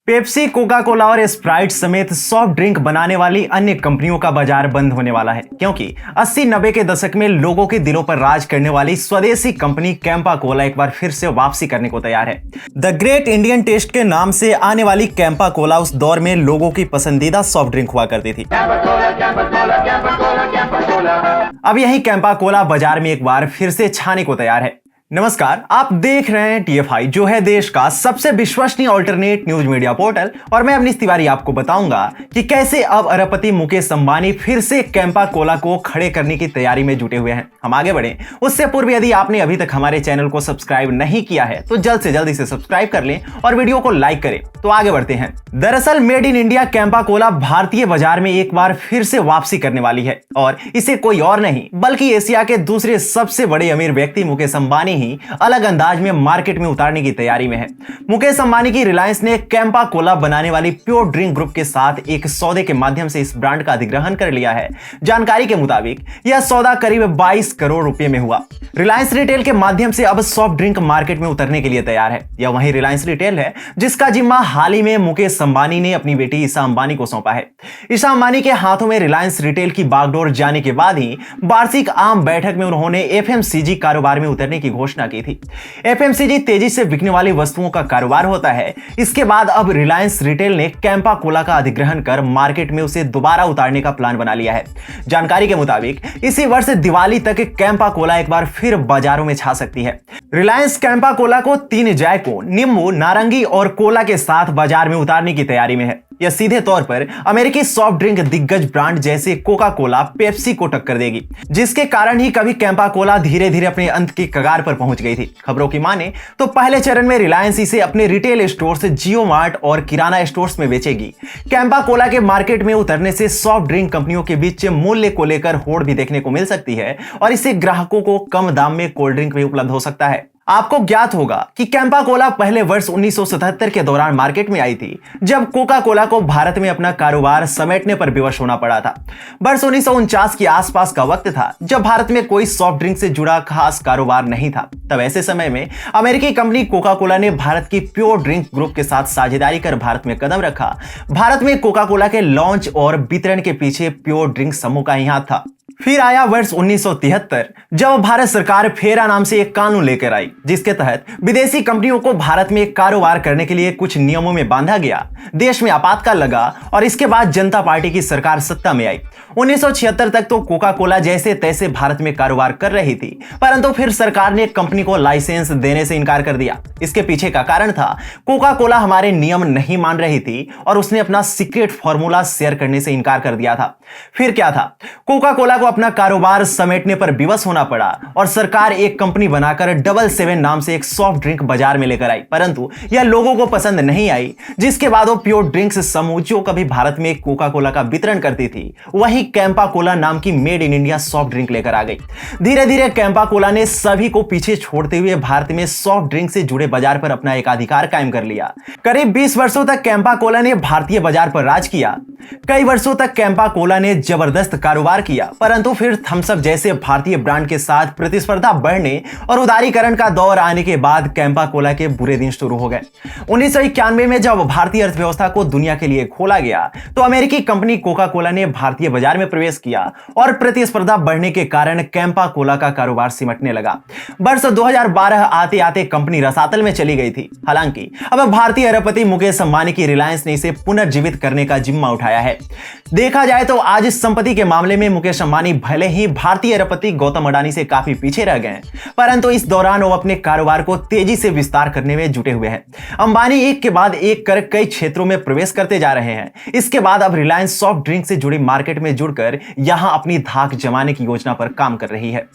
Pepsi, Coca Cola और Sprite समेत soft drink बनाने वाली अन्य कंपनियों का बाजार बंद होने वाला है, क्योंकि 80-90 के दशक में लोगों के दिलों पर राज करने वाली स्वदेशी कंपनी कैंपा कोला एक बार फिर से वापसी करने को तैयार है। द ग्रेट इंडियन टेस्ट के नाम से आने वाली कैंपा कोला उस दौर में लोगों की पसंदीदा सॉफ्ट ड्रिंक हुआ करती थी। अब यही कैंपा कोला बाजार में एक बार फिर से छाने को तैयार है। नमस्कार, आप देख रहे हैं TFI, जो है देश का सबसे विश्वसनीय अल्टरनेट न्यूज मीडिया पोर्टल, और मैं अवनीश तिवारी आपको बताऊंगा कि कैसे अब अरबपति मुकेश अंबानी फिर से कैंपा कोला को खड़े करने की तैयारी में जुटे हुए हैं। हम आगे बढ़ें उससे पूर्व यदि आपने अभी तक हमारे चैनल को सब्सक्राइब नहीं किया है तो जल्द से जल्द इसे सब्सक्राइब कर लें और वीडियो को लाइक करें। तो आगे बढ़ते हैं। दरअसल made in India Campa Cola भारतीय बाजार में एक बार फिर से वापसी करने वाली है, और इसे कोई और नहीं बल्कि एशिया के दूसरे सबसे बड़े अमीर व्यक्ति मुकेश अंबानी ही अलग अंदाज में मार्केट में उतारने की तैयारी में है। मुकेश अंबानी की रिलायंस ने कैंपा कोला बनाने वाली प्योर ड्रिंक ग्रुप के साथ एक सौदे के माध्यम से इस ब्रांड का अधिग्रहण कर लिया है। जानकारी के मुताबिक यह सौदा करीब 22 करोड़ रुपए में हुआ। रिलायंस रिटेल के माध्यम से अब सॉफ्ट ड्रिंक मार्केट में उतरने के लिए तैयार है। यह वही रिलायंस रिटेल है जिसका जिम्मा हाल ही में मुकेश अंबानी ने अपनी बेटी ईशा अंबानी को सौंपा है। ईशा अंबानी के हाथों में रिलायंस रिटेल की बागडोर जाने के बाद ही वार्षिक आम बैठक में उन्होंने FMCG कारोबार में उतरने की घोषणा की थी। FMCG तेजी से बिकने वाली वस्तुओं का कारोबार होता है। इसके बाद अब रिलायंस रिटेल ने कैंपा कोला का अधिग्रहण कर मार्केट में उसे दोबारा उतारने का प्लान बना लिया है। जानकारी के मुताबिक इसी वर्ष दिवाली तक कैंपा कोला एक बार फिर बाजारों में छा सकती है। रिलायंस कैंपा कोला को 3 जायकों नींबू, नारंगी और कोला के साथ बाजार में उतारने की तैयारी में है। यह सीधे तौर पर अमेरिकी सॉफ्ट ड्रिंक दिग्गज ब्रांड जैसे कोका कोला, पेप्सी को टक्कर देगी, जिसके कारण ही कभी कैंपा कोला धीरे धीरे अपने अंत की कगार पर पहुंच गई थी। खबरों की माने तो पहले चरण में रिलायंस इसे अपने रिटेल स्टोर्स, जियो मार्ट और किराना स्टोर्स में बेचेगी। कैंपा कोला के मार्केट में उतरने से सॉफ्ट ड्रिंक कंपनियों के बीच मूल्य को लेकर होड़ भी देखने को मिल सकती है, और इससे ग्राहकों को कम दाम में कोल्ड ड्रिंक भी उपलब्ध हो सकता है। आपको ज्ञात होगा कि कैंपा कोला पहले वर्ष 1977 के दौरान मार्केट में आई थी, जब कोका कोला को भारत में अपना कारोबार समेटने पर विवश होना पड़ा था। वर्ष 1949 के आसपास का वक्त था जब भारत में कोई सॉफ्ट ड्रिंक से जुड़ा खास कारोबार नहीं था। तब ऐसे समय में अमेरिकी कंपनी कोका कोला ने भारत की प्योर ड्रिंक ग्रुप के साथ साझेदारी कर भारत में कदम रखा। भारत में कोका कोला के लॉन्च और वितरण के पीछे प्योर ड्रिंक समूह का ही हाथ था। फिर आया वर्ष 1973, जब भारत सरकार फेरा नाम से एक कानून लेकर आई, जिसके तहत विदेशी कंपनियों को भारत में कारोबार करने के लिए कुछ नियमों में बांधा गया। देश में आपातकाल लगा और इसके बाद जनता पार्टी की सरकार सत्ता में आई। 1976 तक तो कोका कोला जैसे तैसे भारत में कारोबार कर रही थी, परंतु फिर सरकार ने कंपनी को लाइसेंस देने से इनकार कर दिया। इसके पीछे का कारण था कोका कोला हमारे नियम नहीं मान रही थी और उसने अपना सीक्रेट फॉर्मूला शेयर करने से इनकार कर दिया था। फिर क्या था, कोका कोला को अपना कारोबार समेटने पर विवश होना पड़ा और सरकार एक कंपनी बनाकर 77 नाम से एक सॉफ्ट ड्रिंक बाजार में लेकर आई, परंतु यह लोगों को पसंद नहीं आई, जिसके बाद वो प्योर ड्रिंक्स समूह जो कभी भारत में कोका कोला का वितरण करती थी, वही कैंपा कोला नाम की made in India soft drink लेकर आ गई। धीरे धीरे कैंपा कोला ने सभी को पीछे छोड़ते हुए भारत में सॉफ्ट ड्रिंक से जुड़े बाजार पर अपना एकाधिकार कायम कर लिया। करीब 20 वर्षों तक कैंपा कोला ने भारतीय बाजार पर राज किया। कई वर्षों तक कैंपा कोला ने जबरदस्त कारोबार किया, परंतु फिर थम्स अप जैसे भारतीय ब्रांड के साथ प्रतिस्पर्धा बढ़ने और उदारीकरण का दौर आने के बाद कैंपा कोला के बुरे दिन शुरू हो गए। 1991 में जब भारतीय अर्थव्यवस्था को दुनिया के लिए खोला गया, तो अमेरिकी कंपनी कोका कोला ने भारतीय बाजार में प्रवेश किया और प्रतिस्पर्धा बढ़ने के कारण कैंपा कोला का कारोबार सिमटने लगा। वर्ष 2012 आते आते कंपनी रसातल में चली गई थी। हालांकि अब भारतीय अरबपति मुकेश अंबानी की रिलायंस ने इसे पुनर्जीवित करने का जिम्मा उठाया है। देखा जाए तो आज इस संपत्ति के मामले में मुकेश अंबानी भले ही भारतीय अरबपति गौतम अडानी से काफी पीछे रह गए, परंतु इस दौरान वो अपने कारोबार को तेजी से विस्तार करने में जुटे हुए हैं। अंबानी एक के बाद एक कर कई क्षेत्रों में प्रवेश करते जा रहे हैं। इसके बाद अब रिलायंस सॉफ्ट ड्रिंक से जुड़ी मार्केट में जुड़कर यहां अपनी धाक जमाने की योजना पर काम कर रही है।